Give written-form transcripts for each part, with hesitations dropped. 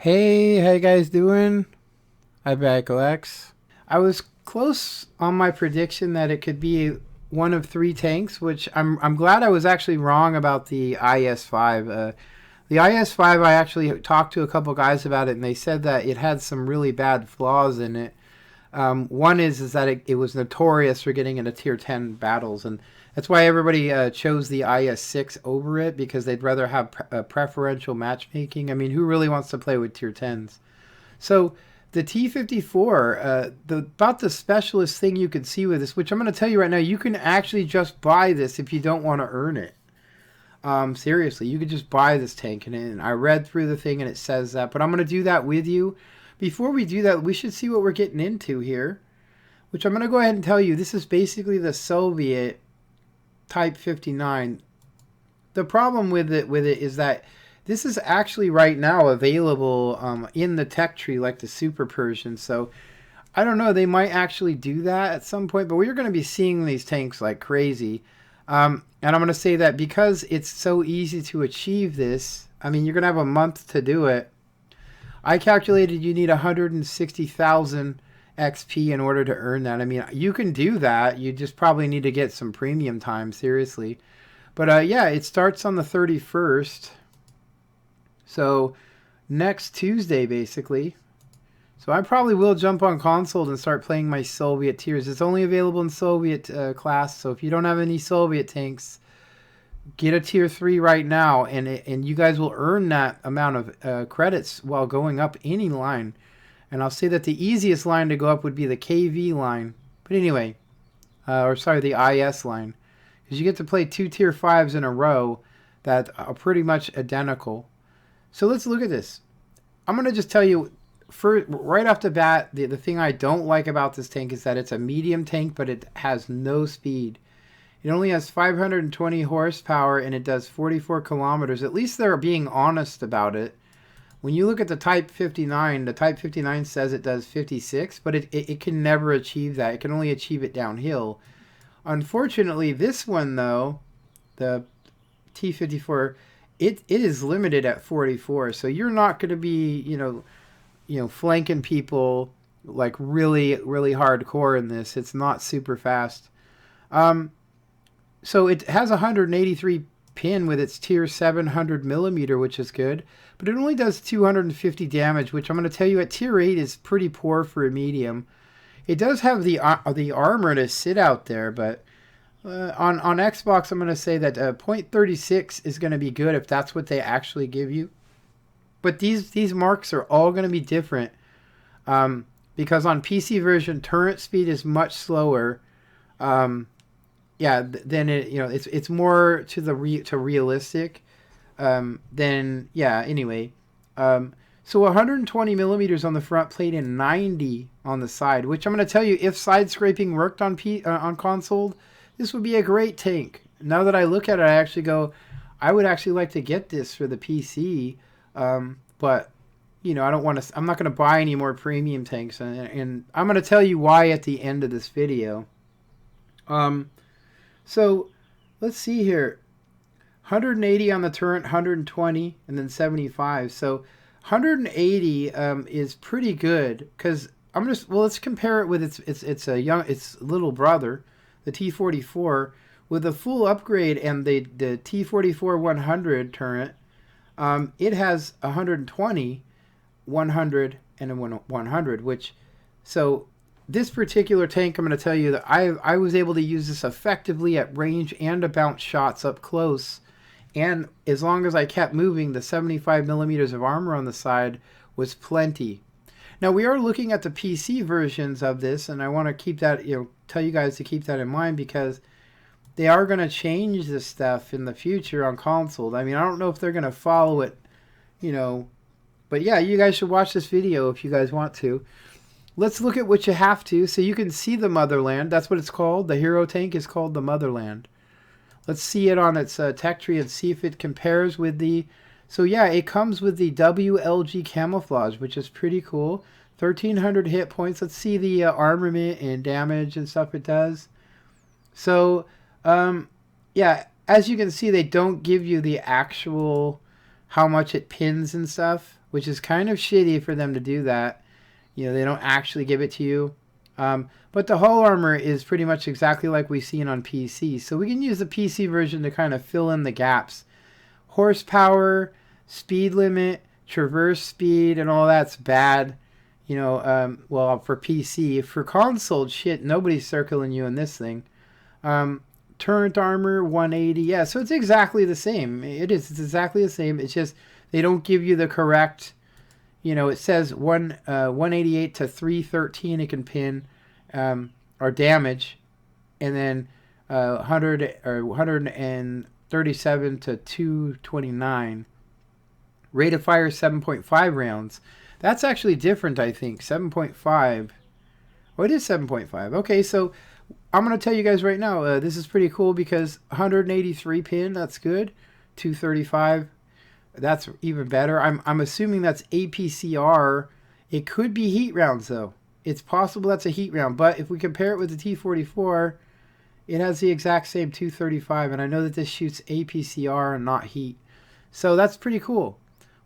Hey, how you guys doing? I'm back, Alex. I was close on my prediction that it could be one of three tanks, which I'm glad I was actually wrong about the IS-5. The IS-5, I actually talked to a couple guys about it, and they said that it had some really bad flaws in it. One is that it was notorious for getting into tier 10 battles, and that's why everybody chose the IS-6 over it, because they'd rather have preferential matchmaking. I mean, who really wants to play with tier 10s? So the T-54, about the specialist thing you can see with this, which I'm going to tell you right now, you can actually just buy this if you don't want to earn it. Seriously, you could just buy this tank, and I read through the thing and it says that, but I'm going to do that with you. Before we do that, we should see what we're getting into here, which I'm going to go ahead and tell you. This is basically the Soviet Type 59. The problem with it is that this is actually right now available in the tech tree like the Super Persian. So I don't know. They might actually do that at some point, but we're going to be seeing these tanks like crazy. And I'm going to say that because it's so easy to achieve this, I mean, you're going to have a month to do it. I calculated you need 160,000 XP in order to earn that. I mean, you can do that. You just probably need to get some premium time, seriously. But yeah, it starts on the 31st. So next Tuesday, basically. So I probably will jump on console and start playing my Soviet tiers. It's only available in Soviet class. So if you don't have any Soviet tanks, get a tier 3 right now, and you guys will earn that amount of credits while going up any line. And I'll say that the easiest line to go up would be the KV line. But anyway, or sorry, the IS line. Because you get to play two tier 5s in a row that are pretty much identical. So let's look at this. I'm going to just tell you, right off the bat, the thing I don't like about this tank is that it's a medium tank, but it has no speed. It only has 520 horsepower, and it does 44 kilometers. At least they're being honest about it. When you look at the Type 59, the Type 59 says it does 56, but it can never achieve that. It can only achieve it downhill. Unfortunately, this one, though, the T-54, it is limited at 44, so you're not going to be, flanking people like really, really hardcore in this. It's not super fast. So it has 183 pin with its tier 700 millimeter, which is good, but it only does 250 damage, which I'm going to tell you at tier 8 is pretty poor for a medium. It does have the armor to sit out there, but on Xbox, I'm going to say that .36 is going to be good if that's what they actually give you. But these marks are all going to be different because on PC version, turret speed is much slower. Yeah, then it's more to realistic. Then yeah. Anyway, so 120 millimeters on the front plate and 90 on the side, which I'm going to tell you, if side scraping worked on console, this would be a great tank. Now that I look at it, I actually go, I would actually like to get this for the PC, but I don't want to. I'm not going to buy any more premium tanks, and I'm going to tell you why at the end of this video. So let's see here. 180 on the turret, 120, and then 75. So 180 is pretty good because let's compare it with its little brother, the T-44, with a full upgrade and the T-44 100 turret. It has 120, 100, and a 100, which so. This particular tank, I'm going to tell you that I was able to use this effectively at range and to bounce shots up close. And as long as I kept moving, the 75 millimeters of armor on the side was plenty. Now, we are looking at the PC versions of this, and I want to keep that, tell you guys to keep that in mind because they are going to change this stuff in the future on console. I mean, I don't know if they're going to follow it, but yeah, you guys should watch this video if you guys want to. Let's look at what you have to, so you can see the Motherland. That's what it's called. The hero tank is called the Motherland. Let's see it on its tech tree and see if it compares with the... So yeah, it comes with the WLG camouflage, which is pretty cool. 1,300 hit points. Let's see the armament and damage and stuff it does. So, yeah, as you can see, they don't give you the actual how much it pins and stuff. which is kind of shitty for them to do that. You know, they don't actually give it to you. But the hull armor is pretty much exactly like we've seen on PC. So we can use the PC version to kind of fill in the gaps. Horsepower, speed limit, traverse speed, and all that's bad. You know, well, for PC. For console, shit, nobody's circling you in this thing. Turret armor, 180. Yeah, so it's exactly the same. It is. It's exactly the same. It's just they don't give you the correct... You know, it says 188 to 313 it can pin or damage, and then 100 or 137 to 229. Rate of fire 7.5 rounds. That's actually different, I think. 7.5. Oh, it is 7.5. Okay, so I'm going to tell you guys right now, this is pretty cool because 183 pin, that's good. 235. That's even better. I'm assuming that's APCR. It could be heat rounds, though. It's possible that's a heat round. But if we compare it with the T-44, it has the exact same 235. And I know that this shoots APCR and not heat. So that's pretty cool.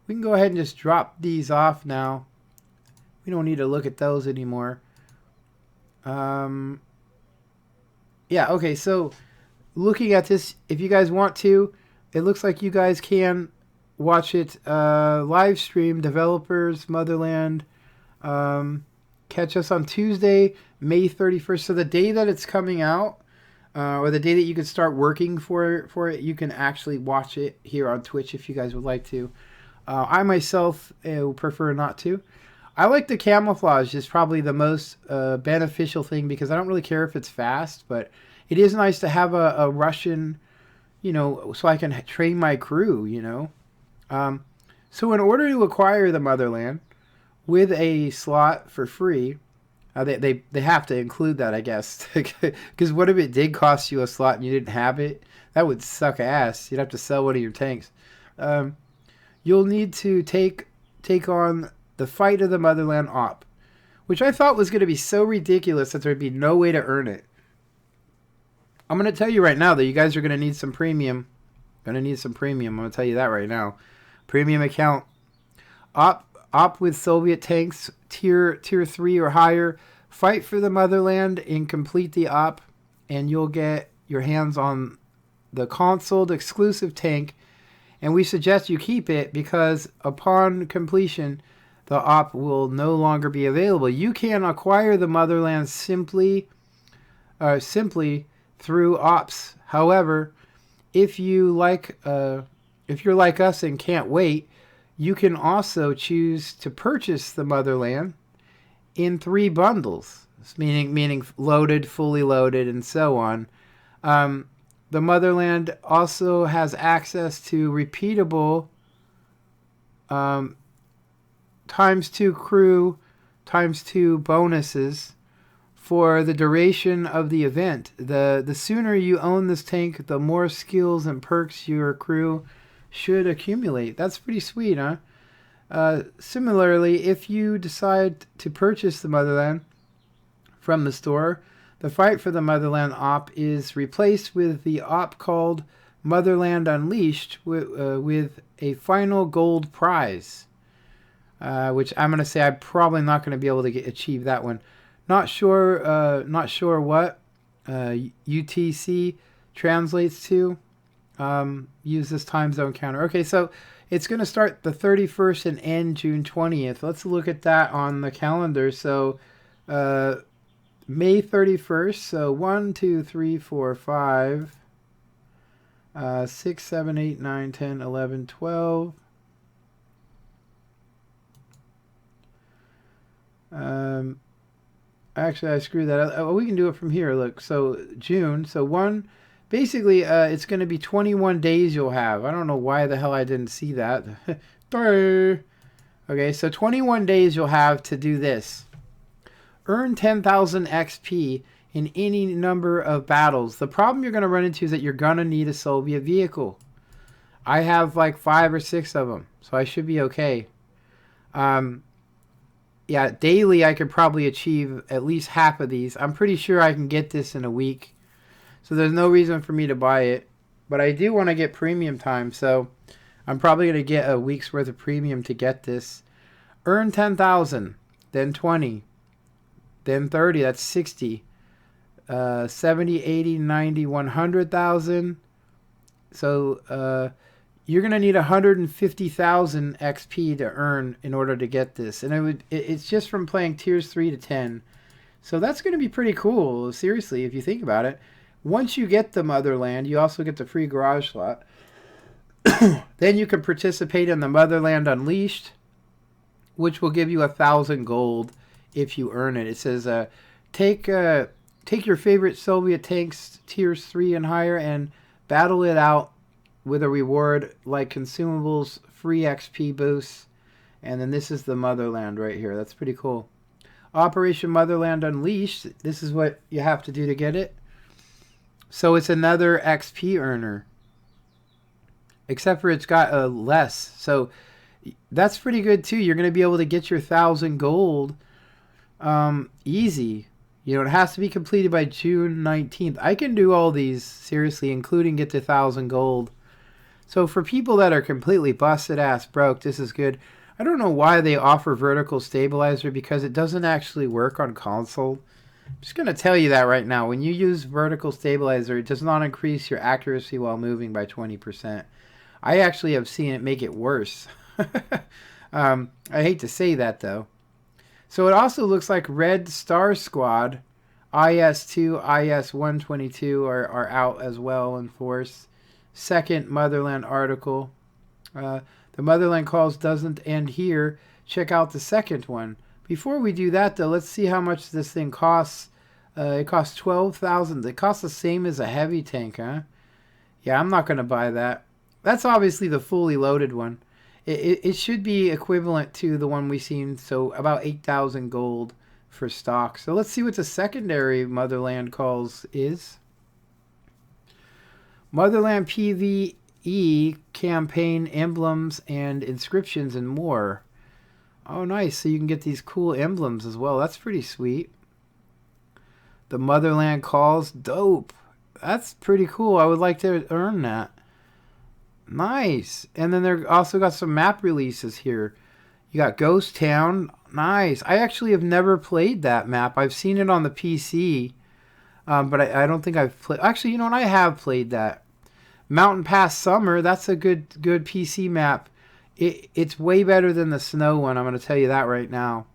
We can go ahead and just drop these off now. We don't need to look at those anymore. Yeah, okay. So looking at this, if you guys want to, it looks like you guys can... watch it live stream. Developers, Motherland. Catch us on Tuesday, May 31st. So the day that it's coming out, or the day that you can start working for it, you can actually watch it here on Twitch if you guys would like to. I myself prefer not to. I like the camouflage. It's probably the most beneficial thing because I don't really care if it's fast, but it is nice to have a Russian, you know, so I can train my crew, you know. So in order to acquire the Motherland with a slot for free, they have to include that, I guess, because what if it did cost you a slot and you didn't have it? That would suck ass. You'd have to sell one of your tanks. You'll need to take on the Fight of the Motherland op, which I thought was going to be so ridiculous that there'd be no way to earn it. I'm going to tell you right now that you guys are going to need some premium. I'm going to tell you that right now. Premium account. Op with Soviet tanks, tier 3 or higher. Fight for the Motherland and complete the op, and you'll get your hands on the consoled exclusive tank. And we suggest you keep it because upon completion, the op will no longer be available. You can acquire the Motherland simply through ops. However, if you're like us and can't wait, you can also choose to purchase the Motherland in 3 bundles, meaning loaded, fully loaded, and so on. The Motherland also has access to repeatable ×2 crew, ×2 bonuses for the duration of the event. The sooner you own this tank, the more skills and perks your crew should accumulate. That's pretty sweet, huh? Similarly, if you decide to purchase the Motherland from the store, the Fight for the Motherland op is replaced with the op called Motherland Unleashed with a final gold prize, which I'm going to say I'm probably not going to be able to achieve that one. Not sure what UTC translates to. Use this time zone counter. Okay, so it's going to start the 31st and end June 20th. Let's look at that on the calendar. So May 31st. So 1, 2, 3, 4, 5, 6, 7, 8, 9, 10, 11, 12. Actually, I screwed that up. Oh, we can do it from here. Look, so June. So basically, it's going to be 21 days you'll have. I don't know why the hell I didn't see that. Okay, so 21 days you'll have to do this. Earn 10,000 XP in any number of battles. The problem you're going to run into is that you're going to need a Soviet vehicle. I have like 5 or 6 of them, so I should be okay. Yeah, daily I could probably achieve at least half of these. I'm pretty sure I can get this in a week. So there's no reason for me to buy it. But I do want to get premium time. So I'm probably going to get a week's worth of premium to get this. Earn 10,000, then 20, then 30, that's 60. 70, 80, 90, 100,000. So you're going to need 150,000 XP to earn in order to get this. And it's just from playing tiers 3 to 10. So that's going to be pretty cool, seriously, if you think about it. Once you get the Motherland, you also get the free garage slot. Then you can participate in the Motherland Unleashed, which will give you 1,000 gold if you earn it. It says, take your favorite Soviet tanks, tiers 3 and higher, and battle it out with a reward like consumables, free XP boosts. And then this is the Motherland right here. That's pretty cool. Operation Motherland Unleashed. This is what you have to do to get it. So it's another XP earner. Except for it's got less. So that's pretty good too. You're going to be able to get your 1,000 gold easy. You know, it has to be completed by June 19th. I can do all these, seriously, including get to 1,000 gold. So for people that are completely busted ass broke, this is good. I don't know why they offer vertical stabilizer, because it doesn't actually work on console. I'm just going to tell you that right now. When you use vertical stabilizer, it does not increase your accuracy while moving by 20%. I actually have seen it make it worse. I hate to say that, though. So it also looks like Red Star Squad, IS-2, IS-122 are out as well in force. Second Motherland article. The Motherland Calls doesn't end here. Check out the second one. Before we do that, though, let's see how much this thing costs. It costs 12,000. It costs the same as a heavy tank, huh? Yeah, I'm not going to buy that. That's obviously the fully loaded one. It should be equivalent to the one we've seen, so about 8,000 gold for stock. So let's see what the secondary Motherland Calls is. Motherland PvE campaign emblems and inscriptions and more. Oh, nice. So you can get these cool emblems as well. That's pretty sweet. The Motherland Calls, dope. That's pretty cool. I would like to earn that. Nice. And then they're also got some map releases here. You got Ghost Town. Nice. I actually have never played that map. I've seen it on the PC. But I don't think I've played. Actually, you know what? I have played that. Mountain Pass Summer. That's a good PC map. It's way better than the snow one. I'm going to tell you that right now.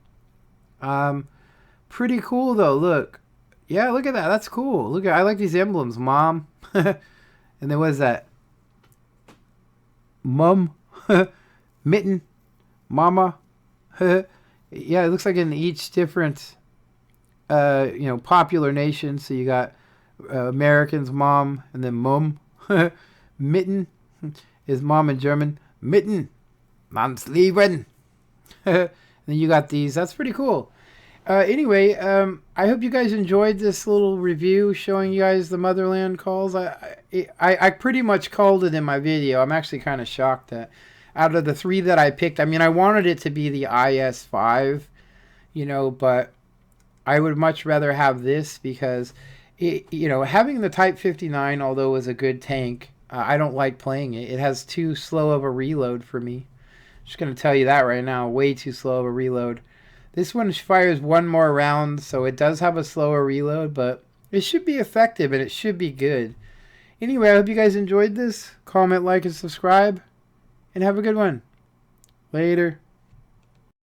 Pretty cool, though. Look. Yeah, look at that. That's cool. Look at. I like these emblems, Mom. And then what is that? Mum, Mitten, Mama. Yeah, it looks like in each different, popular nation. So you got Americans, Mom, and then Mum. Mitten is Mom in German. Mitten, Mom's leaving. Then you got these. That's pretty cool. Anyway, I hope you guys enjoyed this little review showing you guys the Motherland Calls. I pretty much called it in my video. I'm actually kind of shocked that out of the 3 that I picked, I mean, I wanted it to be the IS-5, but I would much rather have this because, having the Type 59, although is a good tank, I don't like playing it. It has too slow of a reload for me. Just going to tell you that right now. Way too slow of a reload. This one fires 1 more round, so it does have a slower reload, but it should be effective and it should be good. Anyway, I hope you guys enjoyed this. Comment, like, and subscribe, and have a good one. Later.